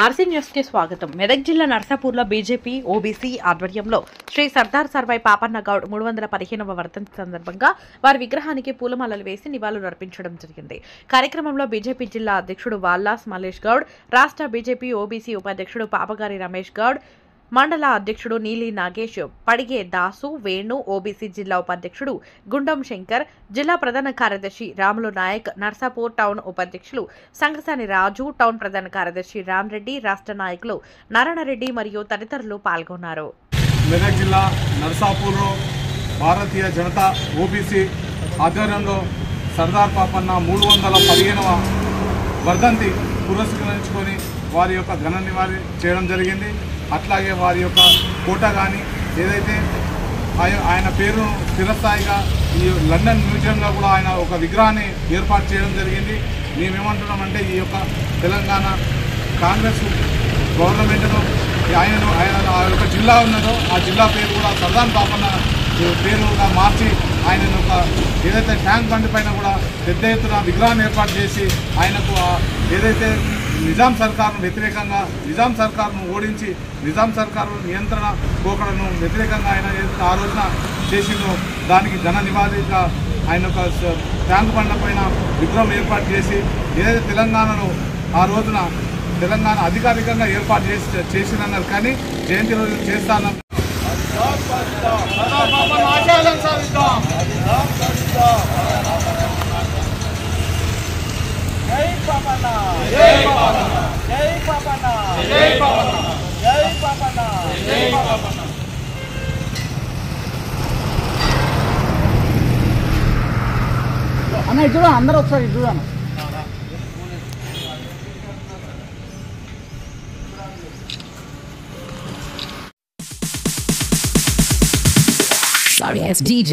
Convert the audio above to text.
RC news కి స్వాగతం. మెదక్ జిల్లా నర్సాపూర్లో బీజేపీ ఓబీసీ ఆధ్వర్యంలో శ్రీ సర్దార్ సర్వాయి పాపన్న గౌడ్ 315వ వర్ధంతి సందర్భంగా వారి విగ్రహానికి పూలమాలలు వేసి నివాళులు అర్పించడం జరిగింది. కార్యక్రమంలో బీజేపీ జిల్లా అధ్యక్షుడు వాల్లాస్ మల్లేష్ గౌడ్, రాష్ట్ర బీజేపీ ఓబీసీ ఉపాధ్యక్షుడు పాపగారి రమేష్ గౌడ్, మండల అధ్యక్షుడు నీలి నాగేష్, పడిగే దాసు, వేణు, ఓబీసీ జిల్లా ఉపాధ్యక్షుడు గుండం శంకర్, జిల్లా ప్రధాన కార్యదర్శి రాములు నాయక్, నర్సాపూర్ టౌన్ ఉపాధ్యక్షులు సంగసాని రాజు, టౌన్ ప్రధాన కార్యదర్శి రామ్రెడ్డి, రాష్ట్ర నాయకులు నారాయణరెడ్డి మరియు తదితరులు పాల్గొన్నారు. మెదక్ జిల్లా నర్సాపూర్లో భారతీయ జనతా ఓబీసీ ఆధ్వర్యంలో సర్దార్ పాపన్న 315వ వర్ధంతి పురస్కరించుకొని వారి యొక్క ఘన నివాళి చేయడం జరిగింది. అట్లాగే వారి యొక్క కోట కానీ ఏదైతే ఆయన పేరును స్థిరస్థాయిగా ఈ లండన్ మ్యూజియంలో కూడా ఆయన ఒక విగ్రహాన్ని ఏర్పాటు చేయడం జరిగింది. మేమేమంటున్నామంటే ఈ యొక్క తెలంగాణ కాంగ్రెస్ గవర్నమెంట్ను ఆయన ఆ యొక్క జిల్లా ఉన్నదో ఆ జిల్లా పేరు కూడా సర్దార్ పాపన్న పేరుగా మార్చి ఆయన ఒక ఏదైతే ట్యాంక్ బండి పైన కూడా పెద్ద ఎత్తున విగ్రహాన్ని ఏర్పాటు చేసి ఆయనకు ఏదైతే నిజాం సర్కారును వ్యతిరేకంగా నిజాం సర్కారును ఓడించి నిజాం సర్కారు నియంత్రణ పోకడను వ్యతిరేకంగా ఆయన ఆ రోజున చేసిందో దానికి ఘన నివాళిగా ఆయన ఒక ట్యాంక్ బండ్ల పైన విగ్రహం ఏర్పాటు చేసి ఏదైతే తెలంగాణలో ఆ రోజున తెలంగాణ అధికారికంగా ఏర్పాటు చేసినన్నారు కానీ జయంతి రోజు చేస్తానన్నారు. జై పాపన్న జై పాపన్న జై పాపన్న జై పాపన్న జై పాపన్న జై పాపన్న. అన్న ఇది చూడండి, అందరూ ఒకసారి ఇది చూడండి. Sorry, it's DJ.